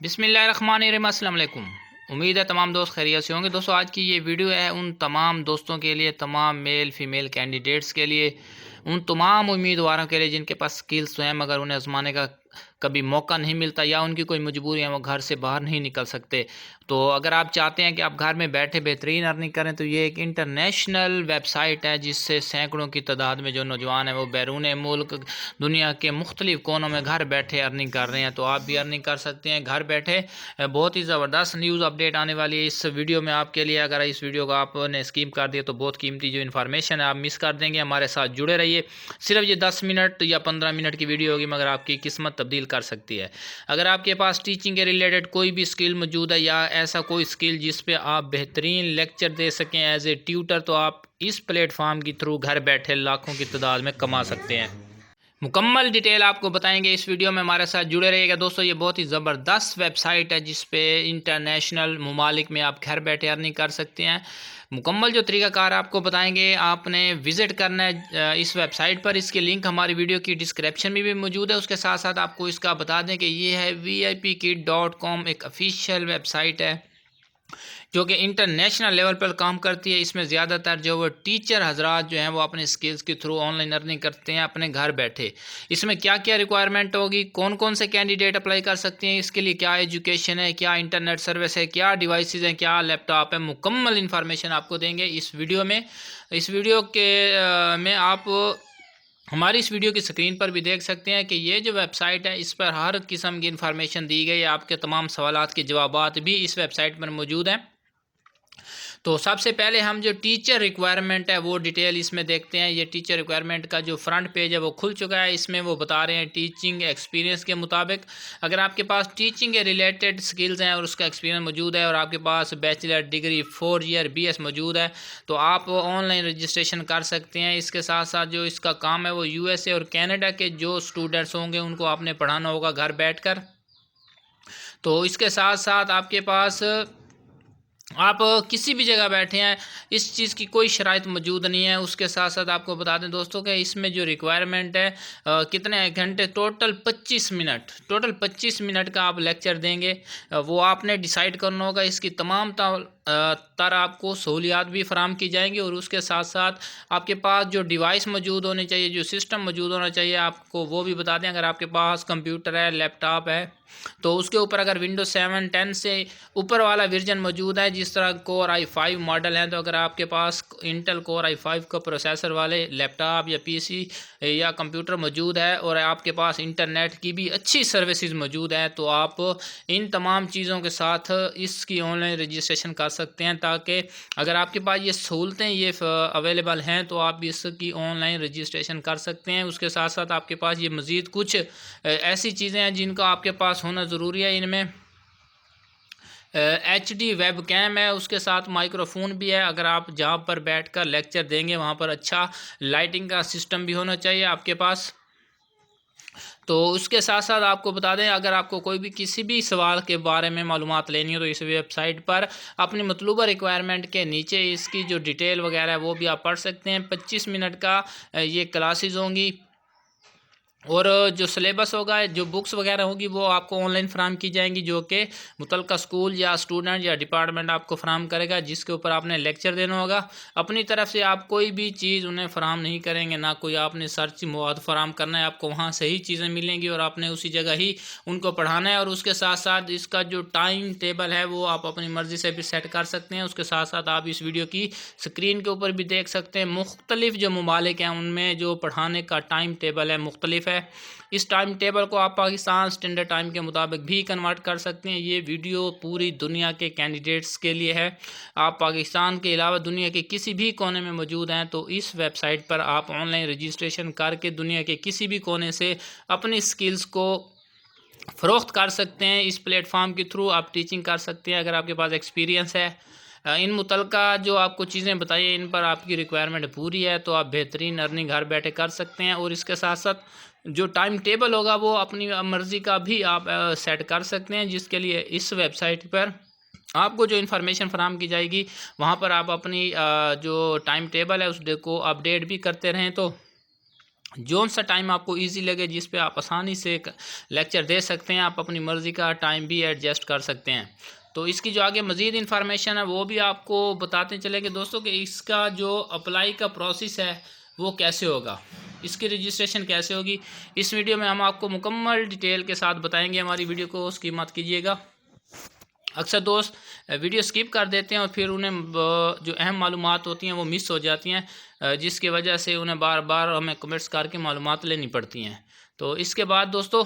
बिस्मिल्लाहिर्रहमानिर्रहीम। अस्सलाम वालेकुम। उम्मीद है तमाम दोस्त खैरियत से होंगे। दोस्तों आज की ये वीडियो है उन तमाम दोस्तों के लिए, तमाम मेल फीमेल कैंडिडेट्स के लिए, उन तमाम उम्मीदवारों के लिए जिनके पास स्किल्स तो हैं मगर उन्हें आजमाने का कभी मौका नहीं मिलता या उनकी कोई मजबूरी है, वो घर से बाहर नहीं निकल सकते। तो अगर आप चाहते हैं कि आप घर में बैठे बेहतरीन अर्निंग करें तो ये एक इंटरनेशनल वेबसाइट है जिससे सैकड़ों की तादाद में जो नौजवान हैं वो बैरून मुल्क दुनिया के मुख्तलिफ कोनों में घर बैठे अर्निंग कर रहे हैं। तो आप भी अर्निंग कर सकते हैं घर बैठे। बहुत ही ज़बरदस्त न्यूज़ अपडेट आने वाली है इस वीडियो में आपके लिए। अगर इस वीडियो को आपने स्किप कर दिया तो बहुत कीमती जो इन्फॉर्मेशन है आप मिस कर देंगे। हमारे साथ जुड़े रहिए। सिर्फ ये 10 मिनट या 15 मिनट की वीडियो होगी मगर आपकी किस्मत तब्दील कर सकती है। अगर आपके पास टीचिंग के रिलेटेड कोई भी स्किल मौजूद है या ऐसा कोई स्किल जिस पे आप बेहतरीन लेक्चर दे सकें एज ए ट्यूटर, तो आप इस प्लेटफॉर्म के थ्रू घर बैठे लाखों की तादाद में कमा सकते हैं। मुकम्मल डिटेल आपको बताएंगे इस वीडियो में, हमारे साथ जुड़े रहिएगा। दोस्तों ये बहुत ही ज़बरदस्त वेबसाइट है जिस पे इंटरनेशनल ममालिक में आप घर बैठे अर्निंग कर सकते हैं। मुकम्मल जो तरीक़ाकार आपको बताएंगे, आपने विज़िट करना है इस वेबसाइट पर। इसकी लिंक हमारी वीडियो की डिस्क्रिप्शन में भी मौजूद है। उसके साथ साथ आपको इसका बता दें कि ये है vipkid.com, एक ऑफिशियल वेबसाइट है जो कि इंटरनेशनल लेवल पर काम करती है। इसमें ज़्यादातर जो वो टीचर हजरात जो हैं वो अपने स्किल्स के थ्रू ऑनलाइन अर्निंग करते हैं अपने घर बैठे। इसमें क्या क्या रिक्वायरमेंट होगी, कौन कौन से कैंडिडेट अप्लाई कर सकते हैं, इसके लिए क्या एजुकेशन है, क्या इंटरनेट सर्विस है, क्या डिवाइसेस हैं, क्या लैपटॉप है, मुकम्मल इन्फॉर्मेशन आपको देंगे इस वीडियो में। इस वीडियो के में आप हमारी इस वीडियो की स्क्रीन पर भी देख सकते हैं कि ये जो वेबसाइट है इस पर हर किस्म की इन्फॉर्मेशन दी गई है। आपके तमाम सवालात के जवाबात भी इस वेबसाइट पर मौजूद हैं। तो सबसे पहले हम जो टीचर रिक्वायरमेंट है वो डिटेल इसमें देखते हैं। ये टीचर रिक्वायरमेंट का जो फ्रंट पेज है वो खुल चुका है। इसमें वो बता रहे हैं टीचिंग एक्सपीरियंस के मुताबिक अगर आपके पास टीचिंग के रिलेटेड स्किल्स हैं और उसका एक्सपीरियंस मौजूद है और आपके पास बैचलर डिग्री 4 ईयर BS मौजूद है तो आप ऑनलाइन रजिस्ट्रेशन कर सकते हैं। इसके साथ साथ जो इसका काम है वो USA और कनाडा के जो स्टूडेंट्स होंगे उनको आपने पढ़ाना होगा घर बैठ कर। तो इसके साथ साथ आपके पास आप किसी भी जगह बैठे हैं, इस चीज़ की कोई शराइत मौजूद नहीं है। उसके साथ साथ आपको बता दें दोस्तों कि इसमें जो रिक्वायरमेंट है कितने घंटे, टोटल 25 मिनट का आप लेक्चर देंगे। वो आपने डिसाइड करना होगा। इसकी तमाम तर आपको सहूलियात भी फराम की जाएंगी और उसके साथ साथ आपके पास जो डिवाइस मौजूद होने चाहिए, जो सिस्टम मौजूद होना चाहिए, आपको वो भी बता दें। अगर आपके पास कंप्यूटर है, लैपटॉप है, तो उसके ऊपर अगर Windows 7 10 से ऊपर वाला वर्जन मौजूद है, जिस तरह Core i5 मॉडल है, तो अगर आपके पास इंटेल Core i5 का प्रोसेसर वाले लैपटॉप या PC या कंप्यूटर मौजूद है और आपके पास इंटरनेट की भी अच्छी सर्विसेज मौजूद है तो आप इन तमाम चीज़ों के साथ इसकी ऑनलाइन रजिस्ट्रेशन कर सकते हैं, ताकि अगर आपके पास ये सहूलतें ये अवेलेबल हैं तो आप इसकी ऑनलाइन रजिस्ट्रेशन कर सकते हैं। उसके साथ साथ आपके पास ये मज़ीद कुछ ऐसी चीज़ें हैं जिनका आपके पास होना ज़रूरी है। इनमें HD वेब कैम है, उसके साथ माइक्रोफोन भी है। अगर आप जहाँ पर बैठकर लेक्चर देंगे वहाँ पर अच्छा लाइटिंग का सिस्टम भी होना चाहिए आपके पास। तो उसके साथ साथ आपको बता दें, अगर आपको कोई भी किसी भी सवाल के बारे में मालूमात लेनी हो तो इस वेबसाइट पर अपनी मतलूबा रिक्वायरमेंट के नीचे इसकी जो डिटेल वगैरह है वो भी आप पढ़ सकते हैं। 25 मिनट का ये क्लासेस होंगी और जो सिलेबस होगा, जो बुक्स वगैरह होगी वो आपको ऑनलाइन फ़राहम की जाएंगी, जो कि मुतलका स्कूल या स्टूडेंट या डिपार्टमेंट आपको फ़राहम करेगा, जिसके ऊपर आपने लेक्चर देना होगा। अपनी तरफ से आप कोई भी चीज़ उन्हें फ़राहम नहीं करेंगे, ना कोई आपने सर्च मवाद फ़राहम करना है। आपको वहाँ से ही चीज़ें मिलेंगी और आपने उसी जगह ही उनको पढ़ाना है। और उसके साथ साथ इसका जो टाइम टेबल है वो आप अपनी मर्ज़ी से भी सेट कर सकते हैं। उसके साथ साथ आप इस वीडियो की स्क्रीन के ऊपर भी देख सकते हैं मुख्तलिफ जो ममालिक हैं उनमें जो पढ़ाने का टाइम टेबल है मुख्तलिफ है। इस टाइम टेबल को आप पाकिस्तान स्टैंडर्ड टाइम के मुताबिक भी कन्वर्ट कर सकते हैं। ये वीडियो पूरी दुनिया के कैंडिडेट्स के लिए है। आप पाकिस्तान के अलावा दुनिया के किसी भी कोने में मौजूद हैं तो इस वेबसाइट पर आप ऑनलाइन रजिस्ट्रेशन करके दुनिया के किसी भी कोने से अपनी स्किल्स को फ़रोख्त कर सकते हैं। इस प्लेटफॉर्म के थ्रू आप टीचिंग कर सकते हैं। अगर आपके पास एक्सपीरियंस है, इन मुतलका जो आपको चीज़ें बताइए इन पर आपकी रिक्वायरमेंट पूरी है तो आप बेहतरीन अर्निंग घर बैठे कर सकते हैं। और इसके साथ साथ जो टाइम टेबल होगा वो अपनी मर्ज़ी का भी आप सेट कर सकते हैं, जिसके लिए इस वेबसाइट पर आपको जो इन्फॉर्मेशन फराहम की जाएगी वहाँ पर आप अपनी जो टाइम टेबल है उस डे को अपडेट भी करते रहें। तो जोन सा टाइम आपको इजी लगे, जिस पे आप आसानी से लेक्चर दे सकते हैं, आप अपनी मर्ज़ी का टाइम भी एडजस्ट कर सकते हैं। तो इसकी जो आगे मज़ीद इन्फॉर्मेशन है वो भी आपको बताते चलेंगे दोस्तों कि इसका जो अप्लाई का प्रोसेस है वो कैसे होगा, इसकी रजिस्ट्रेशन कैसे होगी। इस वीडियो में हम आपको मुकम्मल डिटेल के साथ बताएंगे। हमारी वीडियो को स्किप मत कीजिएगा। अक्सर दोस्त वीडियो स्किप कर देते हैं और फिर उन्हें जो अहम मालूमात होती हैं वो मिस हो जाती हैं, जिसकी वजह से उन्हें बार बार हमें कमेंट्स करके मालूमात लेनी पड़ती हैं। तो इसके बाद दोस्तों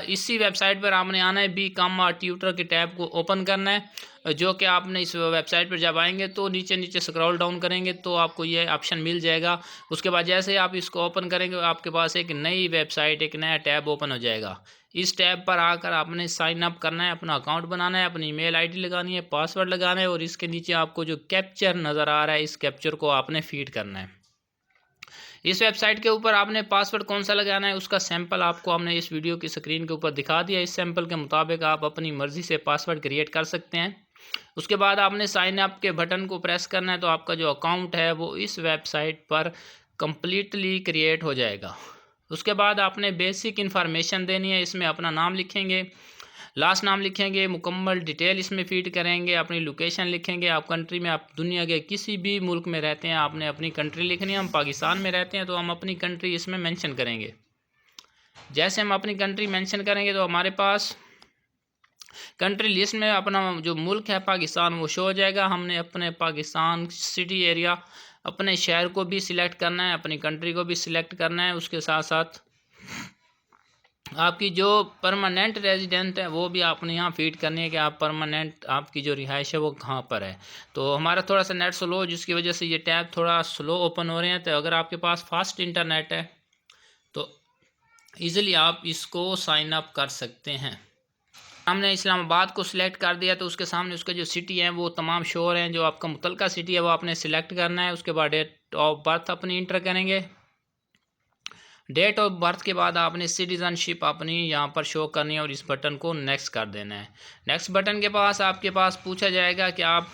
इसी वेबसाइट पर आपने आना है, बी कॉम ट्यूटर के टैब को ओपन करना है, जो कि आपने इस वेबसाइट पर जब आएंगे तो नीचे नीचे स्क्रॉल डाउन करेंगे तो आपको ये ऑप्शन मिल जाएगा। उसके बाद जैसे ही आप इसको ओपन करेंगे आपके पास एक नई वेबसाइट, एक नया टैब ओपन हो जाएगा। इस टैब पर आकर आपने साइन अप करना है, अपना अकाउंट बनाना है, अपनी ईमेल आईडी लगानी है, पासवर्ड लगाना है और इसके नीचे आपको जो कैप्चर नज़र आ रहा है इस कैप्चर को आपने फीड करना है। इस वेबसाइट के ऊपर आपने पासवर्ड कौन सा लगाना है उसका सैंपल आपको हमने इस वीडियो की स्क्रीन के ऊपर दिखा दिया। इस सैंपल के मुताबिक आप अपनी मर्ज़ी से पासवर्ड क्रिएट कर सकते हैं। उसके बाद आपने साइन अप के बटन को प्रेस करना है, तो आपका जो अकाउंट है वो इस वेबसाइट पर कम्प्लीटली क्रिएट हो जाएगा। उसके बाद आपने बेसिक इन्फॉर्मेशन देनी है, इसमें अपना नाम लिखेंगे, लास्ट नाम लिखेंगे, मुकम्मल डिटेल इसमें फीड करेंगे, अपनी लोकेशन लिखेंगे, आप कंट्री में, आप दुनिया के किसी भी मुल्क में रहते हैं आपने अपनी कंट्री लिखनी है। हम पाकिस्तान में रहते हैं तो हम अपनी कंट्री इसमें मेंशन करेंगे। जैसे हम अपनी कंट्री मेंशन करेंगे तो हमारे पास कंट्री लिस्ट में अपना जो मुल्क है पाकिस्तान वो शो हो जाएगा। हमने अपने पाकिस्तान सिटी एरिया, अपने शहर को भी सिलेक्ट करना है, अपनी कंट्री को भी सिलेक्ट करना है। उसके साथ साथ आपकी जो परमानेंट रेजिडेंट है वो भी आपने यहाँ फीड करनी है कि आप परमानेंट आपकी जो रिहाइश है वो कहाँ पर है। तो हमारा थोड़ा सा नेट स्लो, जिसकी वजह से ये टैब थोड़ा स्लो ओपन हो रहे हैं। तो अगर आपके पास फास्ट इंटरनेट है तो ईज़िली आप इसको साइन अप कर सकते हैं। हमने इस्लामाबाद को सिलेक्ट कर दिया तो उसके सामने उसके जो सिटी हैं वो तमाम शो हो रहे हैं। जो आपका मुतलका सिटी है वो आपने सिलेक्ट करना है। उसके बाद डेट ऑफ बर्थ अपनी इंटर करेंगे। डेट ऑफ बर्थ के बाद आपने सिटीज़नशिप अपनी यहाँ पर शो करनी है और इस बटन को नेक्स्ट कर देना है। नेक्स्ट बटन के पास आपके पास पूछा जाएगा कि आप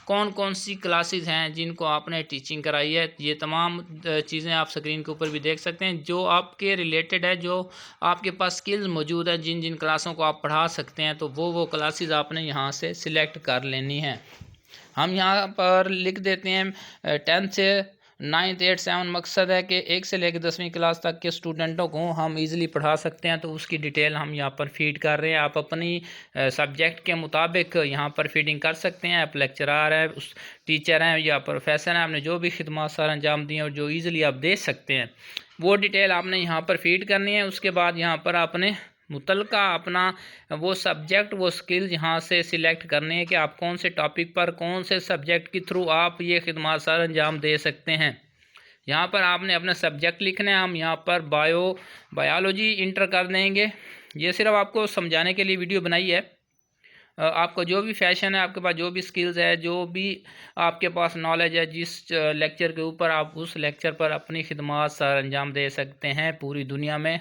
कौन कौन सी क्लासेस हैं जिनको आपने टीचिंग कराई है। ये तमाम चीज़ें आप स्क्रीन के ऊपर भी देख सकते हैं जो आपके रिलेटेड है, जो आपके पास स्किल्स मौजूद है, जिन जिन क्लासों को आप पढ़ा सकते हैं, तो वो क्लासेस आपने यहाँ से सिलेक्ट कर लेनी है। हम यहाँ पर लिख देते हैं 10th से 9th 8th 7 मकसद है कि 1 से लेकर 10वीं क्लास तक के स्टूडेंटों को हम इजीली पढ़ा सकते हैं। तो उसकी डिटेल हम यहाँ पर फीड कर रहे हैं। आप अपनी सब्जेक्ट के मुताबिक यहाँ पर फीडिंग कर सकते हैं। आप लेक्चरार हैं, उस टीचर हैं या प्रोफेसर हैं, आपने जो भी खिदमत सर अंजाम दी हैं और जो ईज़िली आप दे सकते हैं वो डिटेल आपने यहाँ पर फीड करनी है। उसके बाद यहाँ पर आपने मुतलका अपना वो सब्जेक्ट, वो स्किल्स यहाँ से सिलेक्ट करने हैं कि आप कौन से टॉपिक पर, कौन से सब्जेक्ट के थ्रू आप ये खिदमत सर अंजाम दे सकते हैं। यहाँ पर आपने अपना सब्जेक्ट लिखना है। हम यहाँ पर बायोलॉजी इंटर कर देंगे। ये सिर्फ आपको समझाने के लिए वीडियो बनाई है। आपको जो भी फैशन है, आपके पास जो भी स्किल्स है, जो भी आपके पास नॉलेज है, जिस लेक्चर के ऊपर आप उस लेक्चर पर अपनी खिदमत सर अंजाम दे सकते हैं पूरी दुनिया में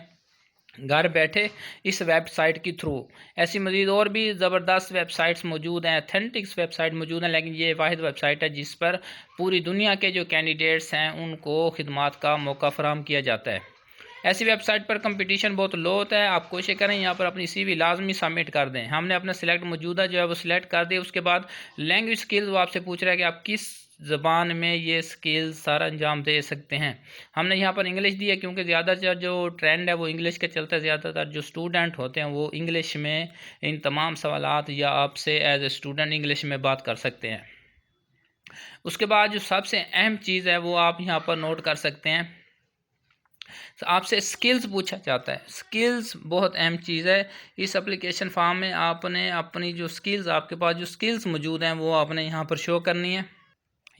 घर बैठे इस वेबसाइट के थ्रू। ऐसी मज़ीद और भी ज़बरदस्त वेबसाइट्स मौजूद हैं, अथेंटिक्स वेबसाइट मौजूद हैं, लेकिन ये वाहिद वेबसाइट है जिस पर पूरी दुनिया के जो कैंडिडेट्स हैं उनको खिदमत का मौका फराहम किया जाता है। ऐसी वेबसाइट पर कंपटीशन बहुत लो होता है। आप कोशिश करें यहाँ पर अपनी CV लाजमी सबमिट कर दें। हमने अपना सिलेक्ट मौजूदा जो है वो सिलेक्ट कर दिया। उसके बाद लैंग्वेज स्किल्स वो आपसे पूछ रहा है कि आप किस ज़बान में ये स्किल्स सारा अंजाम दे सकते हैं। हमने यहाँ पर इंग्लिश दी है क्योंकि ज़्यादातर जो ट्रेंड है वो इंग्लिश के चलते ज़्यादातर जो स्टूडेंट होते हैं वो इंग्लिश में इन तमाम सवालात या आपसे एज ए स्टूडेंट इंग्लिश में बात कर सकते हैं। उसके बाद जो सबसे अहम चीज़ है वो आप यहाँ पर नोट कर सकते हैं, आपसे स्किल्स पूछा जाता है। स्किल्स बहुत अहम चीज़ है। इस एप्लीकेशन फॉर्म में आपने अपनी जो स्किल्स, आपके पास जो स्किल्स मौजूद हैं वो आपने यहाँ पर शो करनी है।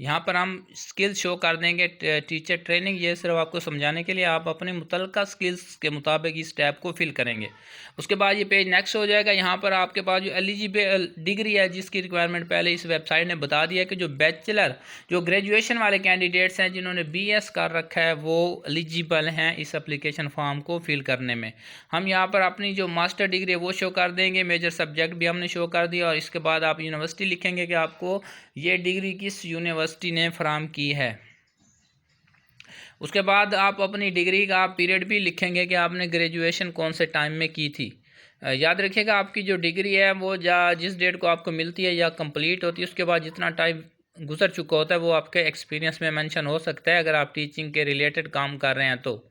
यहाँ पर हम स्किल्स शो कर देंगे। टीचर ट्रेनिंग, ये सिर्फ आपको समझाने के लिए, आप अपने मुतलका स्किल्स के मुताबिक इस टैब को फिल करेंगे। उसके बाद ये पेज नेक्स्ट हो जाएगा। यहाँ पर आपके पास जो एलिजिबल डिग्री है जिसकी रिक्वायरमेंट पहले इस वेबसाइट ने बता दिया है कि जो बैचलर, जो ग्रेजुएशन वाले कैंडिडेट्स हैं जिन्होंने BS कर रखा है वो एलिजिबल हैं इस एप्लीकेशन फॉर्म को फिल करने में। हम यहाँ पर अपनी जो मास्टर डिग्री है वो शो कर देंगे। मेजर सब्जेक्ट भी हमने शो कर दिया और इसके बाद आप यूनिवर्सिटी लिखेंगे कि आपको ये डिग्री किस यूनिवर्सिटी ने फराहम की है। उसके बाद आप अपनी डिग्री का आप पीरियड भी लिखेंगे कि आपने ग्रेजुएशन कौन से टाइम में की थी। याद रखिएगा आपकी जो डिग्री है वो जिस डेट को आपको मिलती है या कंप्लीट होती है उसके बाद जितना टाइम गुजर चुका होता है वो आपके एक्सपीरियंस में मेंशन हो सकता है। अगर आप टीचिंग के रिलेटेड काम कर रहे हैं तो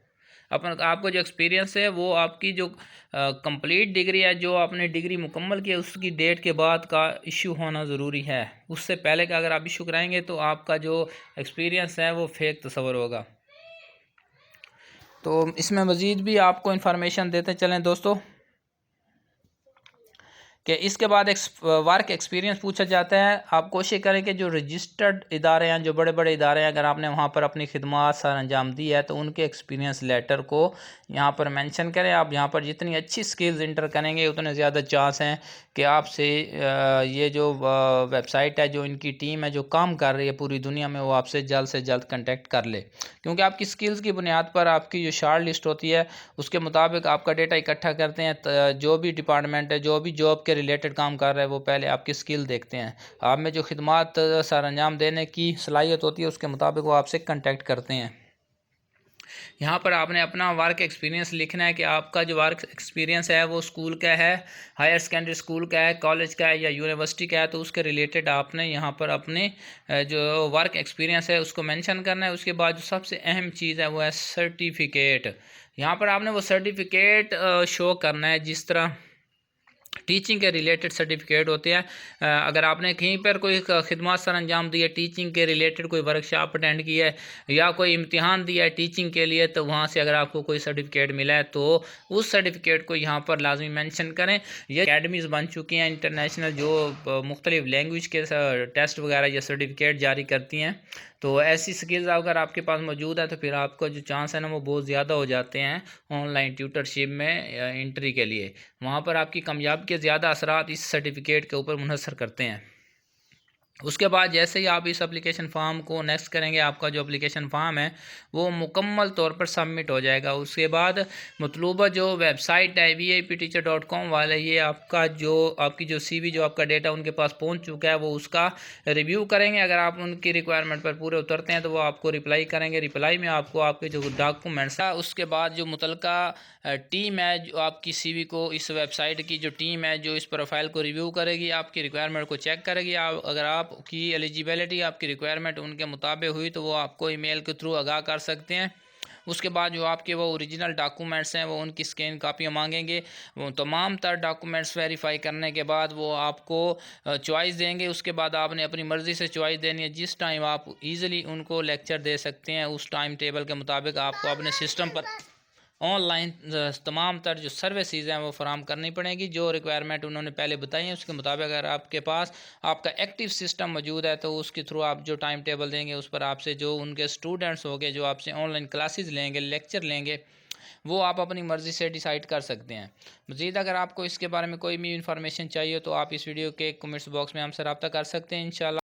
आपको जो एक्सपीरियंस है वो आपकी जो कंप्लीट डिग्री है, जो आपने डिग्री मुकम्मल की है उसकी डेट के बाद का इशू होना ज़रूरी है। उससे पहले का अगर आप इशू कराएंगे तो आपका जो एक्सपीरियंस है वो फेक तस्वर होगा। तो इसमें मज़ीद भी आपको इन्फॉर्मेशन देते चलें दोस्तों कि इसके बाद वर्क एक्सपीरियंस पूछा जाता है। आप कोशिश करें कि जो रजिस्टर्ड इदारे हैं, जो बड़े बड़े इदारे हैं, अगर आपने वहाँ पर अपनी खिदमत सर अंजाम दी है तो उनके एक्सपीरियंस लेटर को यहाँ पर मेंशन करें। आप यहाँ पर जितनी अच्छी स्किल्स इंटर करेंगे उतने ज़्यादा चांस हैं कि आपसे ये जो वेबसाइट है, जो इनकी टीम है जो काम कर रही है पूरी दुनिया में, वो आपसे जल्द कॉन्टेक्ट कर ले। क्योंकि आपकी स्किल्स की बुनियाद पर आपकी जो शॉर्ट लिस्ट होती है उसके मुताबिक आपका डेटा इकट्ठा करते हैं। जो भी डिपार्टमेंट है, जो भी जॉब के रिलेटेड काम कर रहा है, वो पहले आपकी स्किल देखते हैं। आप में जो खिदमत सर अंजाम देने की सलाहियत होती है उसके मुताबिक वो आपसे कांटेक्ट करते हैं। यहाँ पर आपने अपना वर्क एक्सपीरियंस लिखना है कि आपका जो वर्क एक्सपीरियंस है वो स्कूल का है, हायर सेकेंडरी स्कूल का है, कॉलेज का है या यूनिवर्सिटी का है, तो उसके रिलेटेड आपने यहाँ पर अपने जो वर्क एक्सपीरियंस है उसको मेंशन करना है। उसके बाद जो सबसे अहम चीज़ है वो है सर्टिफिकेट। यहाँ पर आपने वो सर्टिफिकेट शो करना है जिस तरह टीचिंग के रिलेटेड सर्टिफिकेट होते हैं। अगर आपने कहीं पर कोई खिदमत सर अंजाम दी है, टीचिंग के रिलेटेड कोई वर्कशॉप अटेंड की है या कोई इम्तिहान दिया है टीचिंग के लिए, तो वहाँ से अगर आपको कोई सर्टिफिकेट मिला है तो उस सर्टिफिकेट को यहाँ पर लाजमी मेंशन करें। ये अकेडमीज़ बन चुकी हैं इंटरनेशनल जो मुख्तलिफ लैंग्वेज के टेस्ट वगैरह या सर्टिफिकेट जारी करती हैं। तो ऐसी स्किल्स अगर आपके पास मौजूद है तो फिर आपका जो चांस है ना वो बहुत ज़्यादा हो जाते हैं ऑनलाइन ट्यूटरशिप में एंट्री के लिए। वहाँ पर आपकी कामयाबी के ज़्यादा असरात इस सर्टिफिकेट के ऊपर मुनहसर करते हैं। उसके बाद जैसे ही आप इस एप्लीकेशन फॉर्म को नेक्स्ट करेंगे, आपका जो एप्लीकेशन फॉर्म है वो मुकम्मल तौर पर सबमिट हो जाएगा। उसके बाद मतलूबा जो वेबसाइट है vipteacher.com वाले, ये आपकी जो CV जो आपका डेटा उनके पास पहुंच चुका है वो उसका रिव्यू करेंगे। अगर आप उनकी रिक्वायरमेंट पर पूरे उतरते हैं तो वो आपको रिप्लाई करेंगे। रिप्लाई में आपको आपके जो डॉक्यूमेंट्स है उसके बाद जो मुतलका टीम है जो आपकी CV को, इस वेबसाइट की जो टीम है जो इस प्रोफाइल को रिव्यू करेगी, आपकी रिक्वायरमेंट को चेक करेगी। अगर आपकी एलिजिबिलिटी, आपकी रिक्वायरमेंट उनके मुताबिक हुई तो वो आपको ईमेल के थ्रू आगाह कर सकते हैं। उसके बाद जो आपके वो ओरिजिनल डॉक्यूमेंट्स हैं वो उनकी स्कैन कापियाँ मांगेंगे। वो तमाम तर डॉक्यूमेंट्स वेरीफाई करने के बाद वो आपको चॉइस देंगे। उसके बाद आपने अपनी मर्ज़ी से चॉइस देनी है। जिस टाइम आप ईज़िली उनको लेक्चर दे सकते हैं उस टाइम टेबल के मुताबिक आपको अपने सिस्टम पर ऑनलाइन तमाम तर जो सर्विसेज हैं वो फराम करनी पड़ेगी। जो रिक्वायरमेंट उन्होंने पहले बताई है उसके मुताबिक अगर आपके पास आपका एक्टिव सिस्टम मौजूद है तो उसके थ्रू आप जो टाइम टेबल देंगे उस पर आपसे जो उनके स्टूडेंट्स होंगे जो आपसे ऑनलाइन क्लासेस लेंगे, लेक्चर लेंगे, वो आप अपनी मर्ज़ी से डिसाइड कर सकते हैं। मज़ीद अगर आपको इसके बारे में कोई भी इंफॉर्मेशन चाहिए तो आप इस वीडियो के कमेंट्स बॉक्स में हमसे रब्ता कर सकते हैं इंशाल्लाह।